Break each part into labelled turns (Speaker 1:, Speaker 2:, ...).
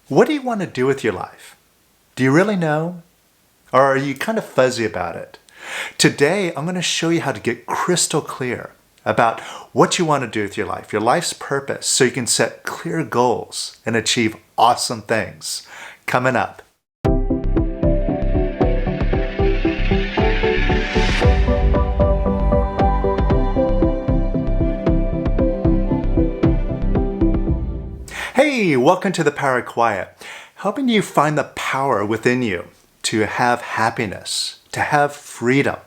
Speaker 1: What do you want to do with your life? Do you really know? Or are you kind of fuzzy about it? Today, I'm going to show you how to get crystal clear about what you want to do with your life's purpose, so you can set clear goals and achieve awesome things. Coming up. Hey, welcome to The Power of Quiet, helping you find the power within you to have happiness, to have freedom,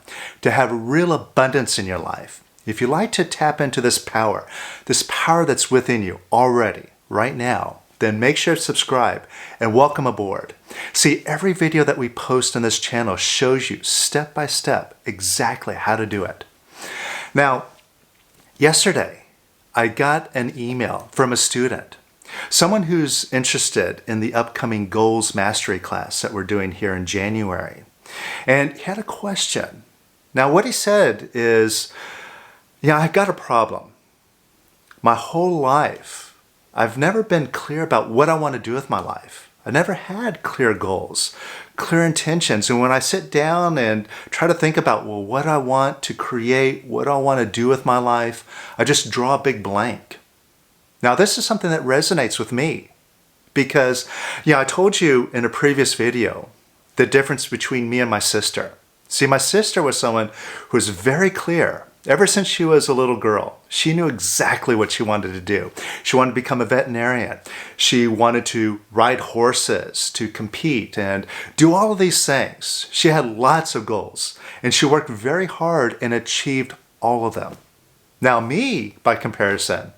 Speaker 1: to have real abundance in your life. If you like to tap into this power that's within you already, right now, then make sure to subscribe and welcome aboard. See, every video that we post on this channel shows you step by step exactly how to do it. Now, yesterday, I got an email from a student, someone who's interested in the upcoming Goals Mastery class that we're doing here in January. And he had a question. Now, what he said is, I've got a problem. My whole life, I've never been clear about what I want to do with my life. I never had clear goals, clear intentions. And when I sit down and try to think about, what I want to create, what I want to do with my life, I just draw a big blank. Now, this is something that resonates with me because, I told you in a previous video the difference between me and my sister. See, my sister was someone who was very clear. Ever since she was a little girl, she knew exactly what she wanted to do. She wanted to become a veterinarian. She wanted to ride horses, to compete, and do all of these things. She had lots of goals, and she worked very hard and achieved all of them. Now, me, by comparison,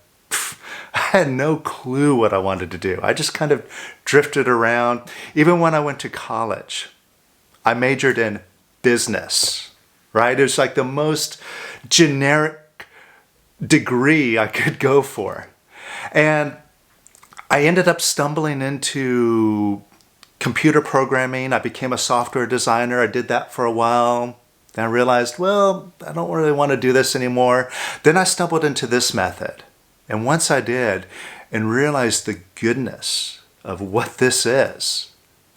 Speaker 1: I had no clue what I wanted to do. I just kind of drifted around. Even when I went to college, I majored in business, right? It was like the most generic degree I could go for. And I ended up stumbling into computer programming. I became a software designer. I did that for a while. Then I realized, I don't really want to do this anymore. Then I stumbled into this method. And once I did and realized the goodness of what this is,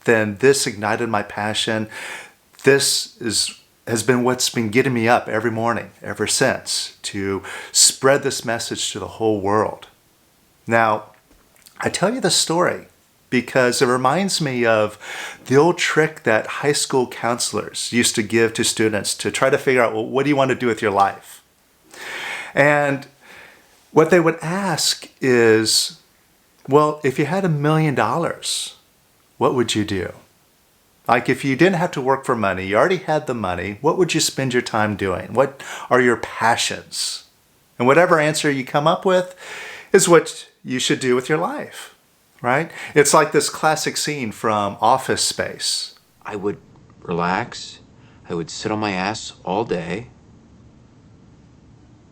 Speaker 1: then this ignited my passion. This has been what's been getting me up every morning ever since, to spread this message to the whole world. Now, I tell you this story because it reminds me of the old trick that high school counselors used to give to students to try to figure out, what do you want to do with your life? And what they would ask is, if you had $1 million, what would you do? Like, if you didn't have to work for money, you already had the money, what would you spend your time doing? What are your passions? And whatever answer you come up with is what you should do with your life, right? It's like this classic scene from Office Space.
Speaker 2: I would relax. I would sit on my ass all day.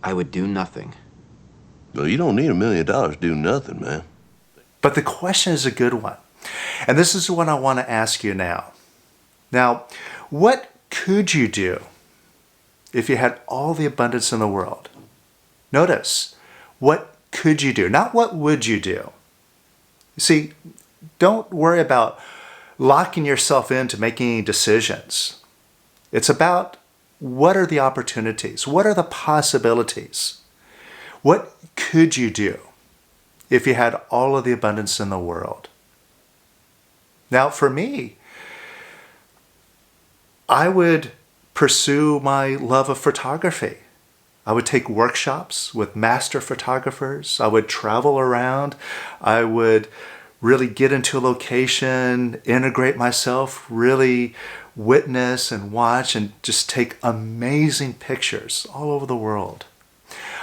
Speaker 2: I would do nothing.
Speaker 3: Well, you don't need $1 million to do nothing, man.
Speaker 1: But the question is a good one. And this is what I want to ask you now. Now, what could you do if you had all the abundance in the world? Notice, what could you do? Not what would you do. See, don't worry about locking yourself into making any decisions. It's about, what are the opportunities? What are the possibilities? What could you do if you had all of the abundance in the world? Now, for me, I would pursue my love of photography. I would take workshops with master photographers. I would travel around. I would really get into a location, integrate myself, really witness and watch and just take amazing pictures all over the world.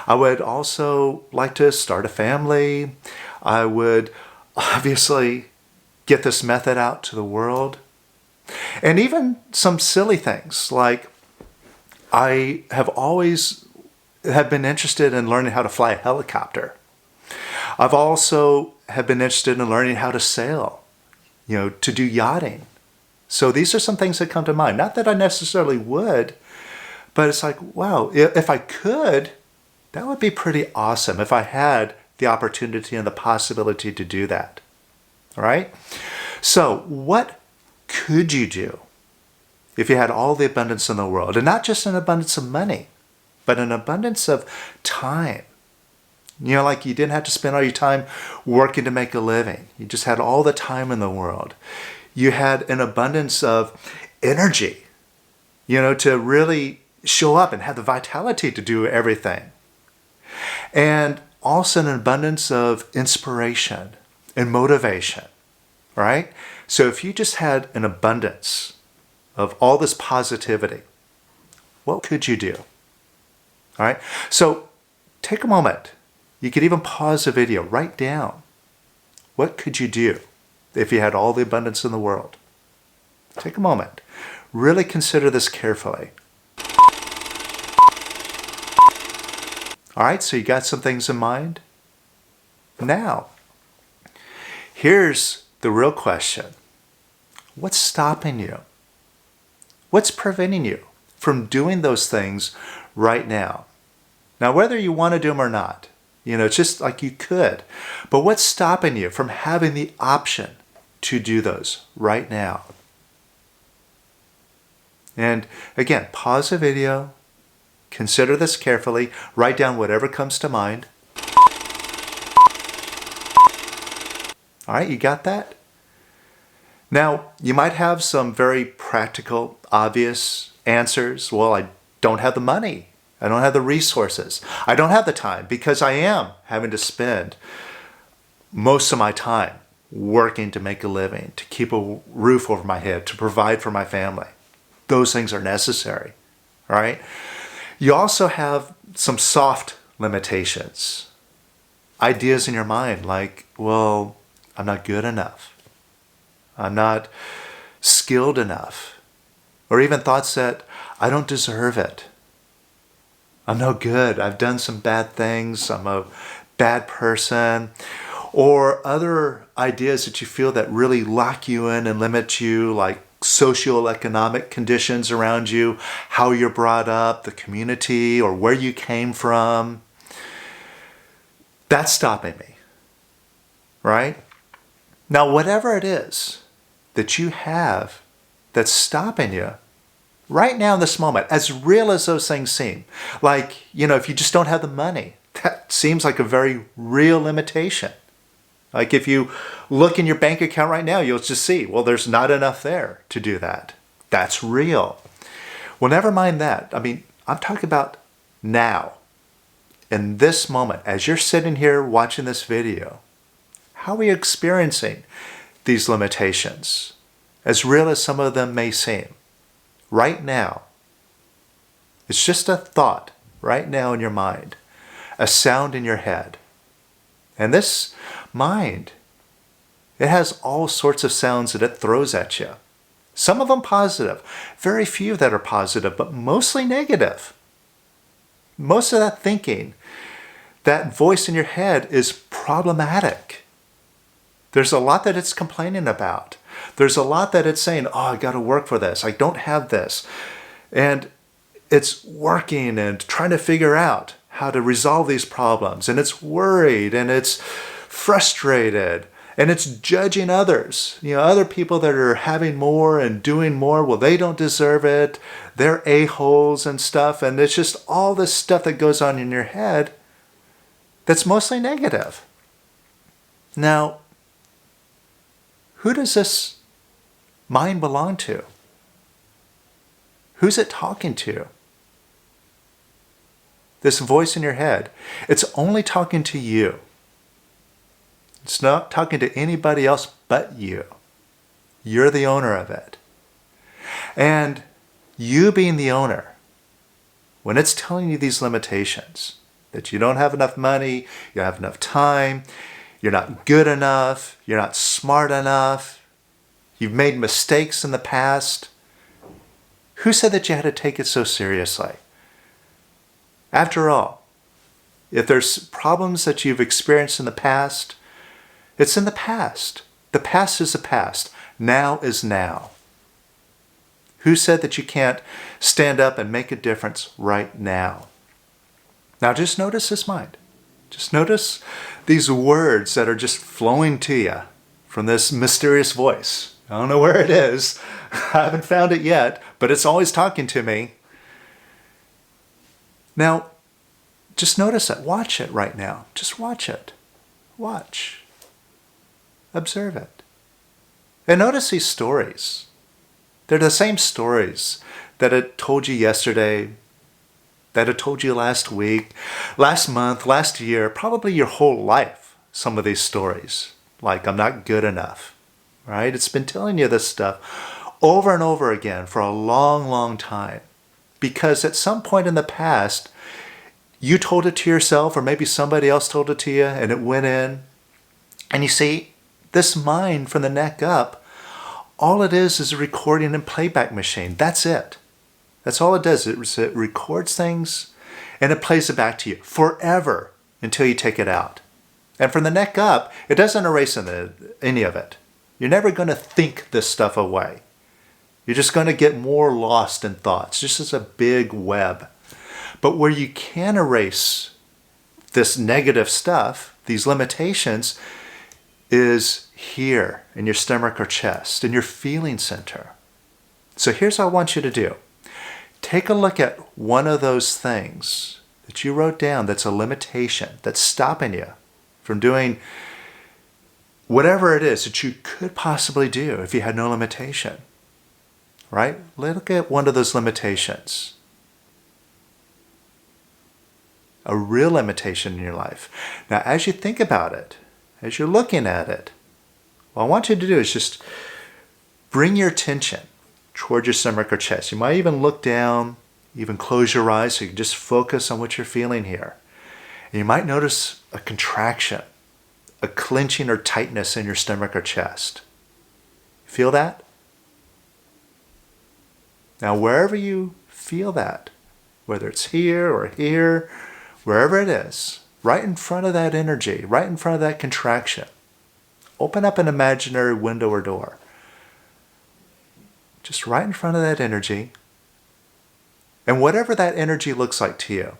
Speaker 1: I would also like to start a family. I would obviously get this method out to the world. And even some silly things, like I have always been interested in learning how to fly a helicopter. I've also have been interested in learning how to sail, to do yachting. So these are some things that come to mind. Not that I necessarily would, but it's like, wow, if I could, that would be pretty awesome if I had the opportunity and the possibility to do that. All right? So what could you do if you had all the abundance in the world? And not just an abundance of money, but an abundance of time. You know, like you didn't have to spend all your time working to make a living. You just had all the time in the world. You had an abundance of energy, you know, to really show up and have the vitality to do everything. And also an abundance of inspiration and motivation, right? So if you just had an abundance of all this positivity, what could you do? All right? So take a moment. You could even pause the video, write down, what could you do if you had all the abundance in the world? Take a moment. Really consider this carefully. All right, so you got some things in mind? Now, here's the real question. What's stopping you? What's preventing you from doing those things right now? Now, whether you want to do them or not, you know, it's just like you could. But what's stopping you from having the option to do those right now? And again, pause the video, consider this carefully, write down whatever comes to mind. All right, you got that? Now, you might have some very practical, obvious answers. Well, I don't have the money. I don't have the resources. I don't have the time because I am having to spend most of my time working to make a living, to keep a roof over my head, to provide for my family. Those things are necessary, all right? You also have some soft limitations. Ideas in your mind like, well, I'm not good enough. I'm not skilled enough. Or even thoughts that I don't deserve it. I'm no good. I've done some bad things. I'm a bad person. Or other ideas that you feel that really lock you in and limit you, like socioeconomic conditions around you, how you're brought up, the community, or where you came from. That's stopping me, right? Now, whatever it is that you have that's stopping you, right now in this moment, as real as those things seem, like, you know, if you just don't have the money, that seems like a very real limitation. Like if you look in your bank account right now, you'll just see, well, there's not enough there to do that. That's real. Well, never mind that. I mean, I'm talking about now, in this moment, as you're sitting here watching this video, how are you experiencing these limitations? As real as some of them may seem. Right now, it's just a thought right now in your mind, a sound in your head. And this mind, it has all sorts of sounds that it throws at you. Some of them positive, very few that are positive, but mostly negative. Most of that thinking, that voice in your head is problematic. There's a lot that it's complaining about. There's a lot that it's saying, oh, I got to work for this. I don't have this. And it's working and trying to figure out how to resolve these problems. And it's worried and it's frustrated and it's judging others. You know, other people that are having more and doing more, well, they don't deserve it. They're a-holes and stuff. And it's just all this stuff that goes on in your head that's mostly negative. Now, who does this mind belong to? Who's it talking to? This voice in your head, it's only talking to you. It's not talking to anybody else but you. You're the owner of it. And you being the owner, when it's telling you these limitations, that you don't have enough money, you don't have enough time, you're not good enough, you're not smart enough, you've made mistakes in the past. Who said that you had to take it so seriously? After all, if there's problems that you've experienced in the past, it's in the past. The past is the past. Now is now. Who said that you can't stand up and make a difference right now? Now just notice this mind. Just notice these words that are just flowing to you from this mysterious voice. I don't know where it is. I haven't found it yet, but it's always talking to me. Now, just notice it. Watch it right now. Just watch it. Watch. Observe it. And notice these stories. They're the same stories that it told you yesterday, that it told you last week, last month, last year, probably your whole life, some of these stories. Like, I'm not good enough, right? It's been telling you this stuff over and over again for a long, long time. Because at some point in the past, you told it to yourself, or maybe somebody else told it to you, and it went in. And you see, this mind from the neck up, all it is a recording and playback machine. That's it. That's all it does. It records things and it plays it back to you forever until you take it out. And from the neck up, it doesn't erase any of it. You're never going to think this stuff away. You're just going to get more lost in thoughts, just as a big web. But where you can erase this negative stuff, these limitations, is here in your stomach or chest, in your feeling center. So here's what I want you to do. Take a look at one of those things that you wrote down that's a limitation, that's stopping you from doing whatever it is that you could possibly do if you had no limitation. Right? Look at one of those limitations. A real limitation in your life. Now, as you think about it, as you're looking at it, what I want you to do is just bring your attention toward your stomach or chest. You might even look down, even close your eyes so you can just focus on what you're feeling here. And you might notice a contraction, a clenching or tightness in your stomach or chest. Feel that? Now, wherever you feel that, whether it's here or here, wherever it is, right in front of that energy, right in front of that contraction, open up an imaginary window or door. Just right in front of that energy. And whatever that energy looks like to you,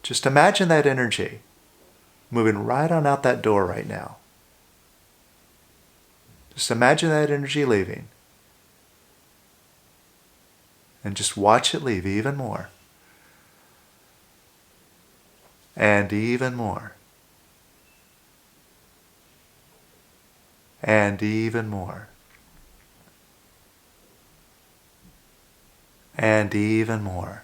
Speaker 1: just imagine that energy moving right on out that door right now. Just imagine that energy leaving. And just watch it leave even more. And even more. And even more. And even more.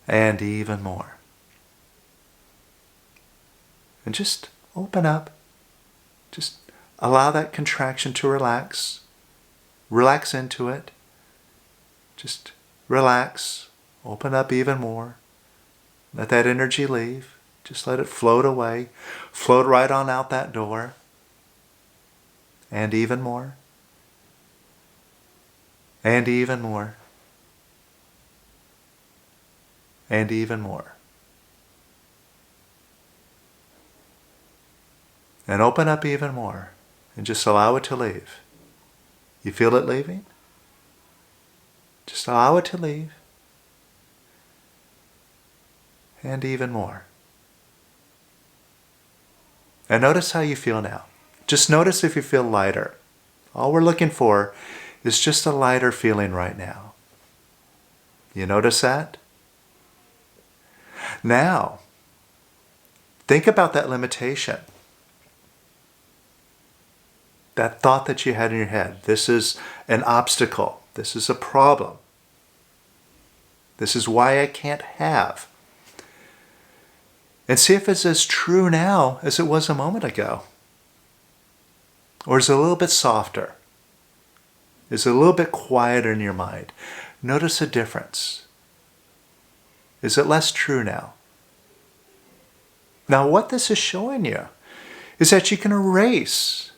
Speaker 1: And even more. And just open up. Just allow that contraction to relax. Relax into it. Just relax. Open up even more. Let that energy leave. Just let it float away. Float right on out that door. And even more. And even more. And even more. And open up even more. And just allow it to leave. You feel it leaving? Just allow it to leave. And even more. And notice how you feel now. Just notice if you feel lighter. All we're looking for is just a lighter feeling right now. You notice that? Now, think about that limitation. That thought that you had in your head. This is an obstacle. This is a problem. This is why I can't have. And see if it's as true now as it was a moment ago. Or is it a little bit softer? Is it a little bit quieter in your mind? Notice a difference. Is it less true now? Now, what this is showing you is that you can erase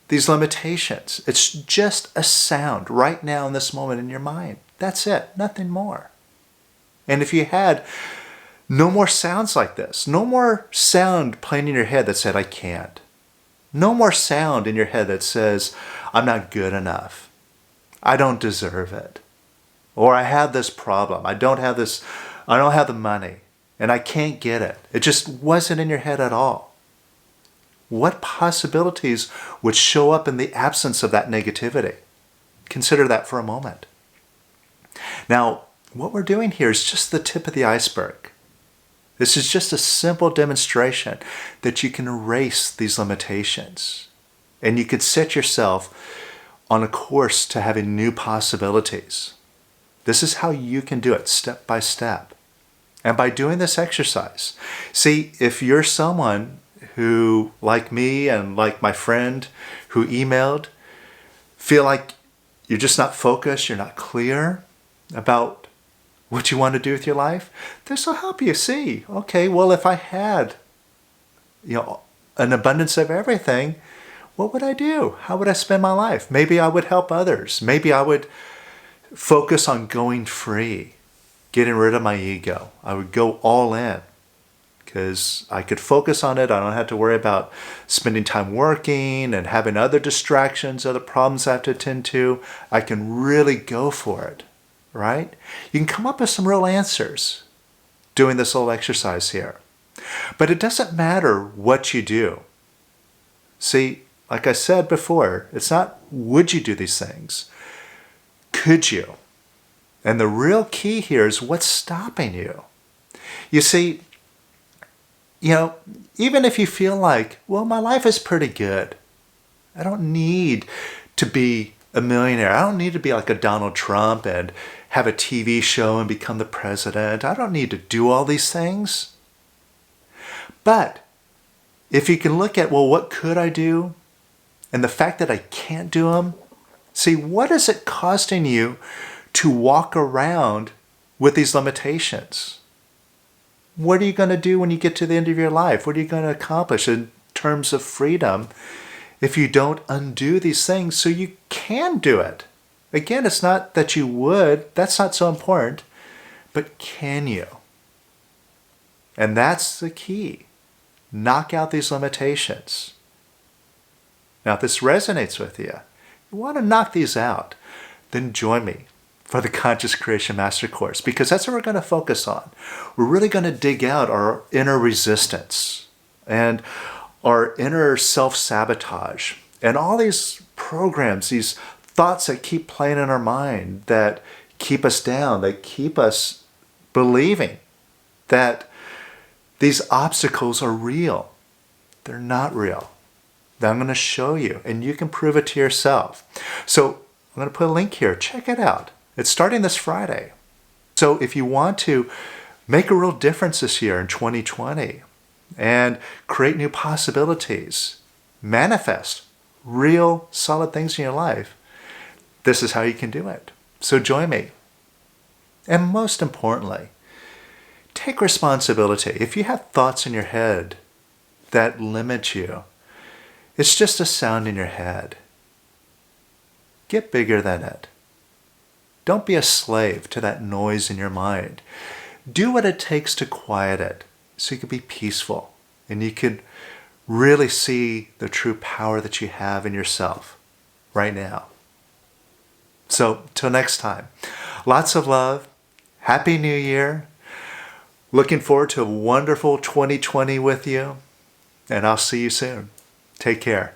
Speaker 1: these limitations. It's just a sound right now in this moment in your mind. That's it, nothing more. And if you had no more sounds like this, no more sound playing in your head that said, I can't. No more sound in your head that says, I'm not good enough. I don't deserve it. Or I have this problem. I don't have the money. And I can't get it. It just wasn't in your head at all. What possibilities would show up in the absence of that negativity? Consider that for a moment. Now, what we're doing here is just the tip of the iceberg. This is just a simple demonstration that you can erase these limitations. And you can set yourself on a course to having new possibilities. This is how you can do it step by step. And by doing this exercise, see, if you're someone who, like me and like my friend who emailed, feel like you're just not focused, you're not clear about what you want to do with your life, this will help you see, okay, well, if I had, an abundance of everything, what would I do? How would I spend my life? Maybe I would help others. Maybe I would focus on going free, getting rid of my ego. I would go all in because I could focus on it. I don't have to worry about spending time working and having other distractions, other problems I have to attend to. I can really go for it, right? You can come up with some real answers doing this little exercise here. But it doesn't matter what you do. See, like I said before, it's not would you do these things? Could you? And the real key here is what's stopping you. You see, even if you feel like, well, my life is pretty good. I don't need to be a millionaire. I don't need to be like a Donald Trump and have a TV show and become the president. I don't need to do all these things. But if you can look at, well, what could I do? And the fact that I can't do them, see, what is it costing you to walk around with these limitations? What are you going to do when you get to the end of your life? What are you going to accomplish in terms of freedom if you don't undo these things so you can do it? Again, it's not that you would. That's not so important. But can you? And that's the key. Knock out these limitations. Now, if this resonates with you, you want to knock these out, then join me for the Conscious Creation Master Course, because that's what we're going to focus on. We're really going to dig out our inner resistance and our inner self-sabotage and all these programs, these thoughts that keep playing in our mind that keep us down, that keep us believing that these obstacles are real. They're not real. That I'm going to show you, and you can prove it to yourself. So I'm going to put a link here. Check it out. It's starting this Friday. So if you want to make a real difference this year in 2020 and create new possibilities, manifest real solid things in your life, this is how you can do it. So join me. And most importantly, take responsibility. If you have thoughts in your head that limit you, it's just a sound in your head. Get bigger than it. Don't be a slave to that noise in your mind. Do what it takes to quiet it so you can be peaceful and you can really see the true power that you have in yourself right now. So, till next time, lots of love. Happy New Year. Looking forward to a wonderful 2020 with you. And I'll see you soon. Take care.